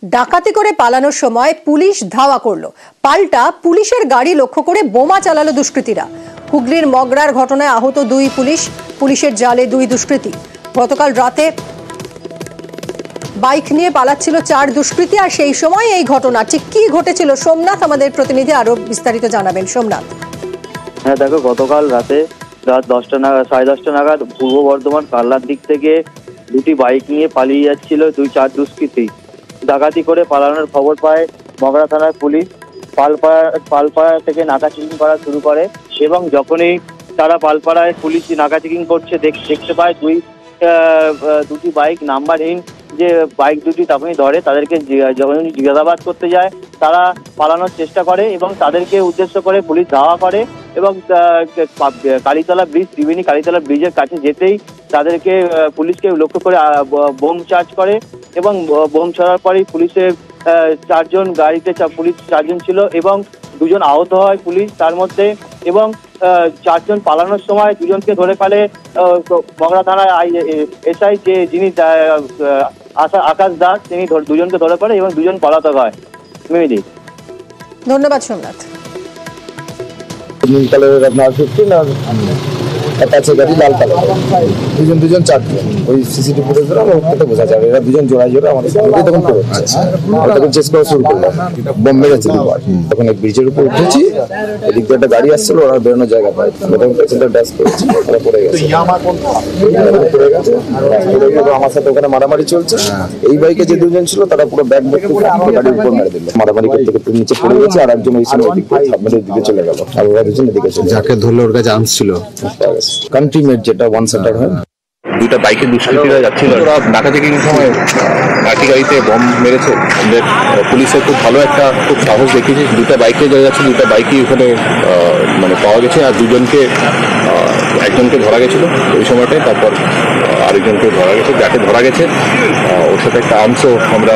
ডাকাতি করে পালানোর সময় পুলিশ ধাওয়া করলো, পাল্টা পুলিশের গাড়ি লক্ষ্য করে বোমা চালালো দুষ্কৃতীরা। হুগলির মগরার ঘটনায় আহত 2 পুলিশ, পুলিশের জালে 2 দুষ্কৃতী। গতকাল রাতে বাইক নিয়ে পালাচ্ছিল 4 দুষ্কৃতী, আর সেই সময় এই ঘটনা। ঠিক কি ঘটেছিল সোমনাথ আমাদের প্রতিনিধি আরো বিস্তারিত জানাবেন। সোমনাথ। হ্যাঁ দেখো, গতকাল রাতে রাত 10টা নাগাদ 10:30 নাগাদ পূর্ব বর্ধমান কাল্লার দিক থেকে 2টি বাইক নিয়ে পালিয়ে যাচ্ছিল 4 দুষ্কৃতী। ডাকাতি করে পালানোর খবর পায় মগরা থানার পুলিশ। পালপাড়া থেকে নাকা চেকিং করা শুরু করে এবং যখনই তারা পালপাড়ায় পুলিশ নাকা চেকিং করছে দেখতে পায় দুটি বাইক নাম্বারহীন যে বাইক দুটি তখনই ধরে। তাদেরকে যখন জিজ্ঞাসাবাদ করতে যায় তারা পালানোর চেষ্টা করে এবং তাদেরকে উদ্দেশ্য করে পুলিশ ধাওয়া করে এবং কালীতলা ব্রিজ, ত্রিবেণী কালীতলা ব্রিজের কাছে যেতেই তাদেরকে পুলিশকে লক্ষ্য করে বোম চার্জ করে এবং বোম ছড়ার পরেই পুলিশের 4 জন গাড়িতে পুলিশ 4 জন ছিল এবং 2 জন আহত হয় পুলিশ তার মধ্যে। এবং 4 জন পালানোর সময় 2 জনকে ধরে ফেলে মগরা থানার এসআই যিনি আকাশ দাস, তিনি 2 জনকে ধরে ফেলে এবং 2 জন পলাতক হয়। ধন্যবাদ সোমনাথ। নীল কালারের আপনার 15 আর অ্যাপাচে গাড়ি লাল কালার, দুজন 4 জন। ওই সিসিটিভি ফুটেজ ধরে আমরা ওটা বোঝা যাবে এরা 2 জন জোড়ায় আমাদের সামনে তখন পড়ছে। তখন চেস করা শুরু করলাম, বোম মেরেছে দুবার। তখন এক ব্রিজের উপর উঠেছি, এদিক দিয়ে একটা গাড়ি আসছিল, ওরা বেরোনোর জায়গা পায়, তখন পেছনটা ড্যাশ করেছি, ওরা পড়ে গেছে। আমার সাথে ওখানে মারামারি চলছে। এই বাইকে যে 2 জন ছিল তারা পুরো ব্যাগ গাড়ির উপর মেরে দিল, মারামারি করতে করতে নিচে পড়ে গেছে। আর একজন ওই সময় দিকে চলে গেল, আর ওরা 2 জন এদিকে চলে। যাকে ধরলে ওর কাছে আর্মস ছিল, কান্ট্রিমেট যেটা 1 সেন্টার হয়। 2টা বাইকে দুষ্কৃতীরা যাচ্ছিল, ওরা নাকা চেকিং সময় লাঠি গাড়িতে বম মেরেছে। আমাদের পুলিশের খুব ভালো খুব সাহস দেখিয়েছে। 2টা বাইকে যারা যাচ্ছে 2টা বাইকই ওখানে মানে পাওয়া গেছে। আর 2 জনকে, একজনকে ধরা গেছিল ওই সময়টায়, তারপর আরেকজনকে ধরা গেছে। যাকে ধরা গেছে ওর সাথে একটা আর্মসও আমরা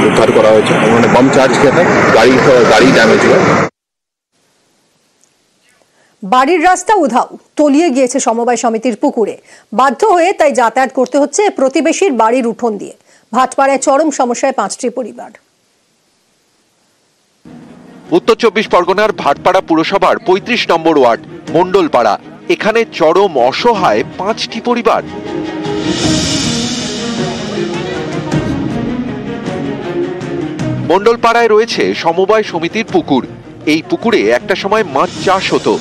উদ্ধার করা হয়েছে। মানে বম চার্জ খেয়ে গাড়ি ড্যামেজ হয়। বাড়ির রাস্তা উধাও, তলিয়ে গিয়েছে সমবায় সমিতির পুকুরে। বাধ্য হয়ে তাই যাতায়াত করতে হচ্ছে প্রতিবেশীর বাড়ির উঠোন দিয়ে। ভাটপাড়ায় চরম সমস্যায় 5টি পরিবার। উত্তর 24 পরগনার ভাটপাড়া পুরসভার 35 নম্বর ওয়ার্ড মণ্ডলপাড়া, এখানে চরম অসহায় 5টি পরিবার। মণ্ডলপাড়ায় রয়েছে সমবায় সমিতির পুকুর। এই পুকুরে একটা সময় মাছ চাষ হতো।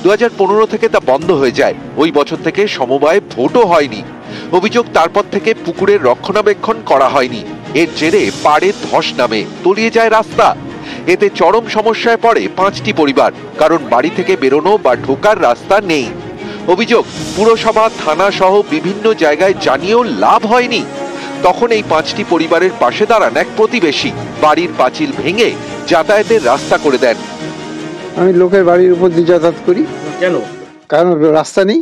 2015 থেকে তা বন্ধ হয়ে যায়। ওই বছর থেকে সমবায় ভোটও হয়নি। অভিযোগ, তারপর থেকে পুকুরের রক্ষণাবেক্ষণ করা হয়নি। এর জেরে পাড়ে ধস নামে, তলিয়ে যায় রাস্তা। এতে চরম সমস্যায় পড়ে 5টি পরিবার, কারণ বাড়ি থেকে বেরোনো বা ঢোকার রাস্তা নেই। অভিযোগ, পুরসভা, থানা সহ বিভিন্ন জায়গায় জানিয়েও লাভ হয়নি। তখন এই 5টি পরিবারের পাশে দাঁড়ান এক প্রতিবেশী, বাড়ির পাঁচিল ভেঙে যাতায়াতের রাস্তা করে দেন। আমি লোকের বাড়ির উপর দিয়ে যাতায়াত করি। কেন? কারণ রাস্তা নেই।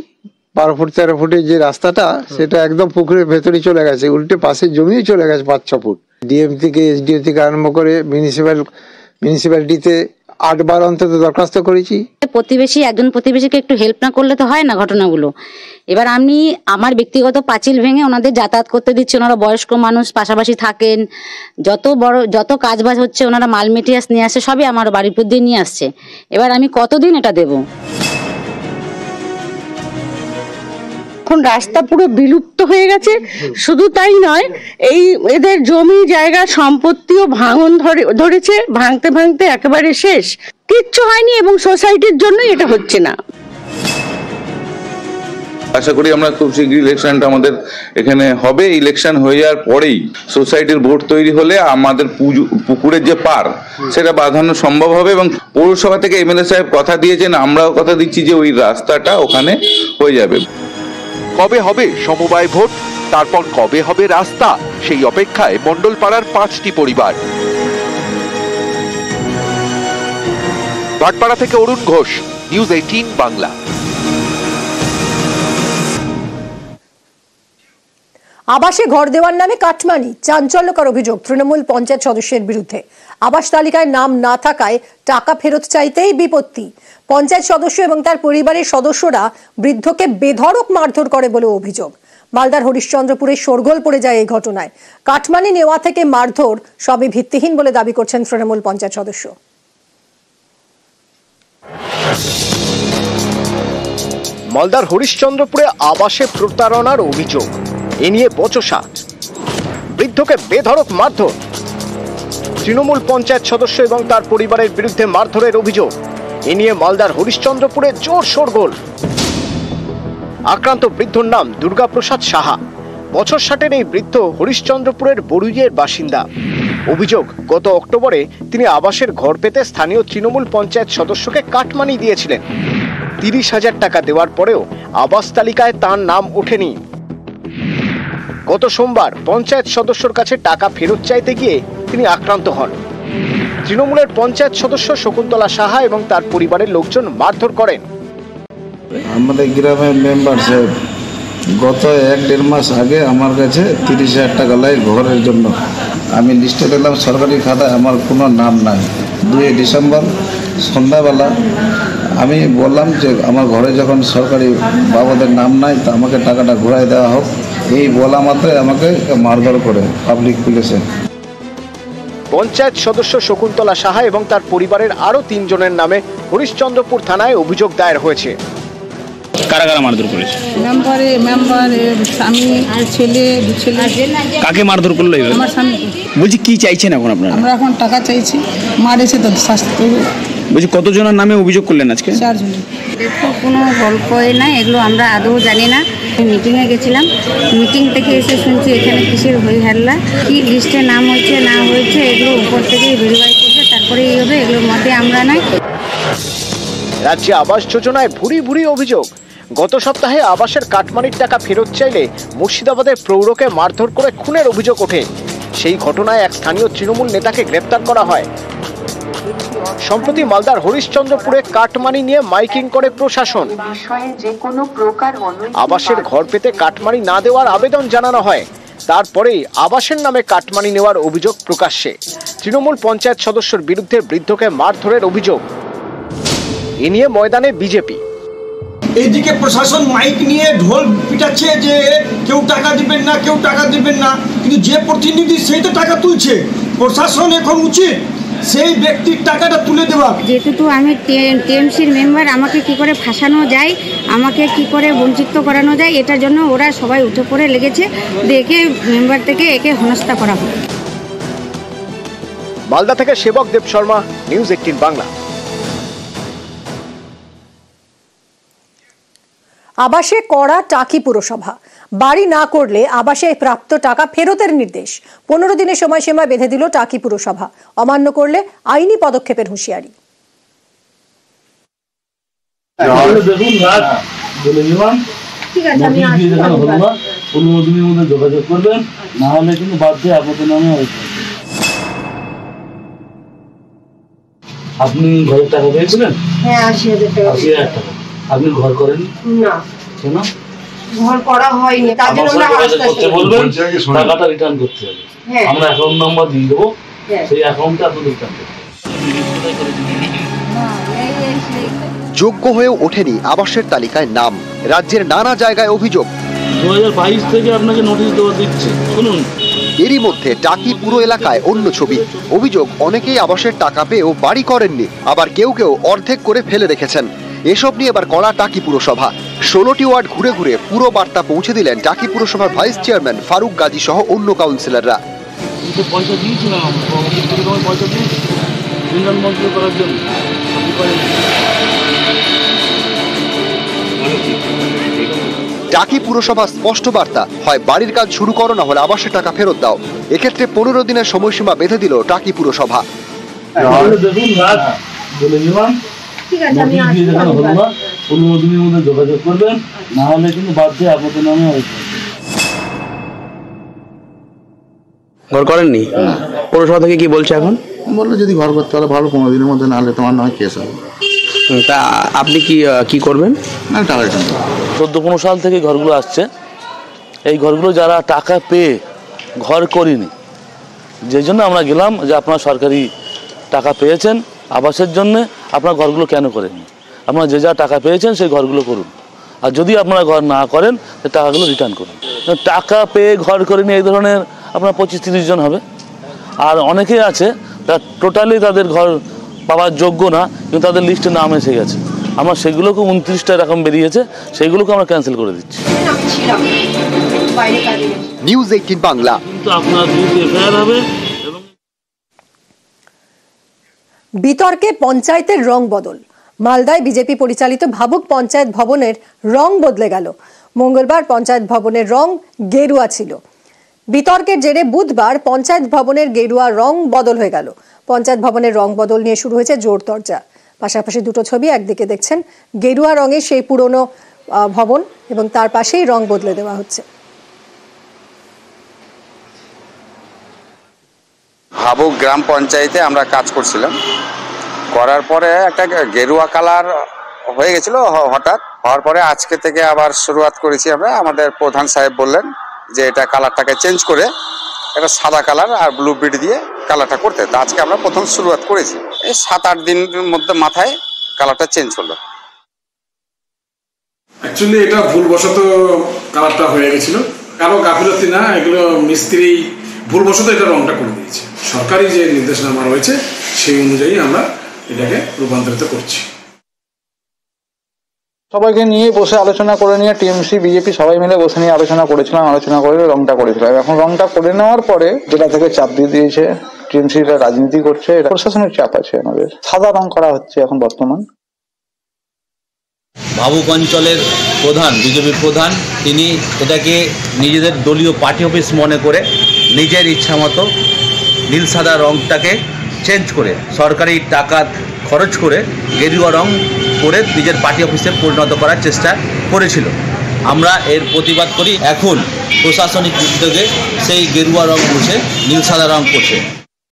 12 ফুট 13 ফুটের যে রাস্তাটা, সেটা একদম পুকুরের ভেতরে চলে গেছে, উল্টে পাশের জমিও চলে গেছে 5-6 ফুট। ডিএম থেকে, এসডিও থেকে আরম্ভ করে মিউনিসিপ্যালিটিতে 8 বার অন্তত দরখাস্ত করেছি। একজন প্রতিবেশীকে একটু হেল্প না করলে তো হয় না ঘটনাগুলো। এবার আমি আমার ব্যক্তিগত পাঁচিল ভেঙে ওনাদের যাতায়াত করতে দিচ্ছি। ওনারা বয়স্ক মানুষ, পাশাপাশি থাকেন। যত কাজবাজ হচ্ছে, ওনারা মাল মেটেরিয়ালস নিয়ে আসছে, সবই আমার বাড়ির উপর দিয়ে নিয়ে আসছে। এবার আমি কতদিন এটা দেবো? এখন রাস্তা পুরো বিলুপ্ত হয়ে গেছে। শুধু তাই নয়, এদের জমি জায়গা সম্পত্তিও ভাঙন ধরেছে। ভাঙতে ভাঙতে একেবারে শেষ, কিচ্ছু হয়নি এবং সোসাইটির জন্য এটা হচ্ছে না। আশা করি আমরা খুব শীঘ্রই ইলেকশনটা আমাদের এখানে হবে। ইলেকশন হয়ে যাওয়ার পরেই সোসাইটির ভোট তৈরি হলে আমাদের পুকুরের যে পার, সেটা বাঁধানো সম্ভব হবে। এবং পৌরসভা থেকে এমএলএ সাহেব কথা দিয়েছেন, আমরাও কথা দিচ্ছি যে ওই রাস্তাটা ওখানে হয়ে যাবে। কবে হবে সমবায় ভোট, তারপর কবে হবে রাস্তা, সেই অপেক্ষায় মণ্ডলপাড়ার 5টি পরিবার। ভাটপাড়া থেকে অরুণ ঘোষ, নিউজ 18 বাংলা। আবাসে ঘর দেওয়ার নামে কাটমানি, চাঞ্চল্যকর অভিযোগ তৃণমূল পঞ্চায়েত সদস্যের বিরুদ্ধে। আবাস তালিকায় নাম না থাকায় টাকা ফেরত চাইতেই বিপত্তি। পঞ্চায়েত সদস্য এবং তার পরিবারের সদস্যরা বৃদ্ধকে বেধড়ক মারধর করে বলে অভিযোগ। মালদার হরিশ্চন্দ্রপুরে শোরগোল পড়ে যায় এই ঘটনায়। কাটমানি নেওয়া থেকে মারধর সবই ভিত্তিহীন বলে দাবি করছেন তৃণমূল পঞ্চায়েত সদস্য। মালদার হরিশ্চন্দ্রপুরে আবাসে প্রতারণার অভিযোগ, এ নিয়ে বচসা। বৃদ্ধকে বেধড়ক মারধর, তৃণমূল পঞ্চায়েত সদস্য এবং তার পরিবারের বিরুদ্ধে মারধরের অভিযোগ। এ নিয়ে মালদার হরিশ্চন্দ্রপুরে জোর শোরগোল। আক্রান্ত বৃদ্ধর নাম দুর্গাপ্রসাদ সাহা। বছর 60-এর এই বৃদ্ধ হরিশ্চন্দ্রপুরের বড়ুইয়ের বাসিন্দা। অভিযোগ, গত অক্টোবরে তিনি আবাসের ঘর পেতে স্থানীয় তৃণমূল পঞ্চায়েত সদস্যকে কাটমানি দিয়েছিলেন। 30,000 টাকা দেওয়ার পরেও আবাস তালিকায় তার নাম ওঠেনি। গত সোমবার পঞ্চায়েত সদস্যর কাছে টাকা ফেরত চাইতে গিয়ে তিনি আক্রান্ত হন। তৃণমূলের পঞ্চায়েত সদস্য শকুন্তলা সাহা এবং তার পরিবারের লোকজন মারধর করেন। আমাদের গ্রামের মেম্বার সাহেব গত 1-1.5 মাস আগে আমার কাছে 30,000 টাকা লাগে ঘরের জন্য। আমি লিস্টে দিলাম সরকারি খাতায় আমার কোনো নাম নাই। 2 ডিসেম্বর সন্ধ্যাবেলা আমি বললাম যে আমার ঘরে যখন সরকারি বাবদের নাম নাই তা আমাকে টাকাটা ঘুরাই দেওয়া হোক। এই বলা মাত্রই আমাকে মারধর করে পাবলিক প্লেসে। পঞ্চায়েত সদস্য শকুন্তলা সাহা এবং তার পরিবারের আরো 3 জনের নামে হরিশ্চন্দ্রপুর থানায় অভিযোগ দায়ের হয়েছে। কারা কারা মারধর করেছে? মেম্বার স্বামী আর ছেলে, 2 ছেলে। কাকে মারধর করলো? আমার স্বামী। বলছি কি চাইছেন এখন আপনারা? আমরা এখন টাকা চাইছি, মারেছে তো শাস্তি। বলছি কতজনের নামে অভিযোগ করলেন আজকে? 4 জন। দেখো, কোনো গল্প না, এগুলো আমরা আদৌ জানি না। মিটিংয়ে গেছিলাম, মিটিং থেকে এসে শুনছি এখানে কিসের হই হাল্লা, কি লিস্টে নাম হয়েছে না হয়েছে এগুলো উপর থেকে ভেরিফাই করবে, তারপরে এই হবে, এগুলোর মধ্যে আমরা নাই। রাজ্যে আবাস যোজনায় ভুরি ভুরি অভিযোগ। গত সপ্তাহে আবাসের কাটমানির টাকা ফেরত চাইলে মুর্শিদাবাদের প্রৌঢ়কে মারধর করে খুনের অভিযোগ ওঠে। সেই ঘটনায় এক স্থানীয় তৃণমূল নেতাকে গ্রেপ্তার করা হয়। সম্প্রতি মালদার হরিশ্চন্দ্রপুরে কাটমানি নিয়ে মাইকিং করে প্রশাসন। আবাসের ঘর পেতে কাটমানি না দেওয়ার আবেদন জানানো হয়। তারপরেই আবাসের নামে কাটমানি নেওয়ার অভিযোগ প্রকাশ্যে। তৃণমূল পঞ্চায়েত সদস্যের বিরুদ্ধে বৃদ্ধকে মারধরের অভিযোগ। এ নিয়ে ময়দানে বিজেপি। এইদিকে প্রশাসন মাইক নিয়ে ঢোল পিটাচ্ছে যে কেউ টাকা দিবেন না, কেউ টাকা দিবেন না, কিন্তু যে প্রতিনিধি সেই তো টাকা তুলছে। প্রশাসন এখন উচিত সেই ব্যক্তির টাকাটা তুলে দেওয়া। যেহেতু আমি টিএমসির মেম্বার, আমাকে কি করে ফাঁসানো যায়, আমাকে কি করে বঞ্চিত করানো যায়, এটার জন্য ওরা সবাই উঠে পড়ে লেগেছে। দেখে মেম্বার থেকে একে হেনস্থা করা হয়। মালদা থেকে সেবক দেব শর্মা, নিউজ 18 বাংলা। আবাসে করা টাকি পুরসভা, বাড়ি না করলে আবাসে প্রাপ্ত টাকা ফেরতের নির্দেশ। 15 দিনের সময়সীমা বেঁধে দিল টাকি পুরসভা। অমান্য করলে আইনি পদক্ষেপের হুঁশিয়ারি। যোগাযোগ করবেন, না হলে কিন্তু বাধ্য আপনাদের নামে। আপনি ঘরের টাকা পেয়েছিলেন? হ্যাঁ, 80,000 টাকা। 80,000 টাকা। আপনি ঘর করেন না? কেন? ঘর করা হয়নি, তার জন্য আমরা করতে বলবেন, টাকাটা রিটার্ন করতে হবে। আমরা অ্যাকাউন্ট নাম্বার দিয়ে দেবো, সেই অ্যাকাউন্টে আপনি রিটার্ন করবেন। যোগ্য হয়েও ওঠেনি আবাসের তালিকায় নাম। রাজ্যের নানা জায়গায় অভিযোগ। 2022 থেকে আপনাকে নোটিশ দেওয়া দিচ্ছে, শুনুন। এরই মধ্যে টাকি পুরো এলাকায় অন্য ছবি। অভিযোগ, অনেকেই আবাসের টাকা পেয়েও বাড়ি করেননি, আবার কেউ কেউ অর্ধেক করে ফেলে রেখেছেন। এসব নিয়ে এবার কড়া টাকি পুরসভা। 16টি ওয়ার্ড ঘুরে ঘুরে পুরো বার্তা পৌঁছে দিলেন টাকি পুরসভার ভাইস চেয়ারম্যান ফারুক গাজী সহ অন্য কাউন্সিলররা। পয়সা দিয়েছিলাম, পয়সা দিয়েছি মন্ত্রী করার জন্য। টাকি পুরসভা স্পষ্ট বার্তা, হয় বাড়ির কাজ শুরু করো, না হলে আবাসের টাকা ফেরত দাও। এক্ষেত্রে 15 দিনের সময়সীমা বেঁধে দিল টাকি পুরসভা। যোগাযোগ করবেন, না হলে কিন্তু বাধ্য আপনাদের নামে। ঘর করেননি? পৌরসভা থেকে কি বলছে এখন? বললো যদি ঘর করতে হলে ভালো, 15 দিনের মধ্যে, না হলে তোমার নয় কেস হবে। তা আপনি কি করবেন? না, টাকা রিটার্ন। 14-15 সাল থেকে ঘরগুলো আসছে। এই ঘরগুলো যারা টাকা পেয়ে ঘর করিনি, যে জন্য আমরা গেলাম যে আপনারা সরকারি টাকা পেয়েছেন আবাসের জন্য, আপনার ঘরগুলো কেন করেননি? আপনারা যে যা টাকা পেয়েছেন সেই ঘরগুলো করুন। আর যদি আপনারা ঘর না করেন টাকাগুলো রিটার্ন করুন। টাকা পেয়ে ঘর করেনি এই ধরনের আপনার 25-30 জন হবে। আর অনেকেই আছে তারা টোটালি তাদের ঘর পাওয়ার যোগ্য না, কিন্তু তাদের লিস্টে নাম এসে গেছে। আমরা সেগুলোকে 29টা এরকম বেরিয়েছে, সেগুলোকে আমরা ক্যান্সেল করে দিচ্ছি। নিউজ 18 বাংলা। বিতর্কে পঞ্চায়েতের রং বদল। মালদায় বিজেপি পরিচালিত ভাবুক পঞ্চায়েত ভবনের রং বদলে গেল। মঙ্গলবার পঞ্চায়েত ভবনের রং গেরুয়া ছিল। বিতর্কের জেরে বুধবার পঞ্চায়েত ভবনের গেরুয়া রং বদল হয়ে গেল। পঞ্চায়েত ভবনের রং বদল নিয়ে শুরু হয়েছে জোর চর্চা। পাশাপাশি দুটো ছবি, একদিকে দেখছেন গেরুয়া রঙের সেই পুরনো ভবন এবং তার পাশেই রং বদলে দেওয়া হচ্ছে। ভাবুক গ্রাম পঞ্চায়েতে আমরা কাজ করছিলাম, করার পরে একটা গেরুয়া কালার হয়ে গেছিল হঠাৎ। হওয়ার পরে আজকে থেকে আবার শুরুয়াত করেছি আমরা। আমাদের প্রধান সাহেব বললেন যে এটা কালারটাকে চেঞ্জ করে একটা সাদা কালার আর ব্লু বিট দিয়ে কালারটা করতে। তো আজকে আমরা প্রথম শুরুয়াত করেছি। এই 7-8 দিনের মধ্যে মাথায় কালারটা চেঞ্জ হলো। অ্যাকচুয়ালি এটা ভুলবশত কালারটা হয়ে গেছিল, কারো গাফিলতি না, এগুলো মিস্ত্রি ভুলবশত এটা রংটা করে দিয়েছে। সরকারি যে নির্দেশনামা রয়েছে সেই অনুযায়ী আমরা এটাকে রূপান্তরিত করছি। সবাইকে নিয়ে বসে আলোচনা করে নিয়ে টিএমসি বিজেপি সবাই মিলে বসে নিয়ে আলোচনা করেছিলাম, আলোচনা করে রংটা করেছিলাম। এখন রংটা করে নেওয়ার পরে যেটা থেকে চাপ দিয়ে দিয়েছে টিএমসি, এটা রাজনীতি করছে, এটা প্রশাসনের চাপ আছে। আমাদের সাদা রং করা হচ্ছে এখন বর্তমান। ভাবুক অঞ্চলের প্রধান, বিজেপির প্রধান, তিনি এটাকে নিজেদের দলীয় পার্টি অফিস মনে করে নিজের ইচ্ছা মতো নীল সাদা রংটাকে চেঞ্জ করে সরকারি টাকা খরচ করে গেরুয়া রং করে নিজের পার্টি অফিসে পরিণত করার চেষ্টা করেছিল। আমরা এর প্রতিবাদ করি। এখন প্রশাসনিক উদ্যোগে সেই গেরুয়া রং মুছে নীল সাদা রং করছে।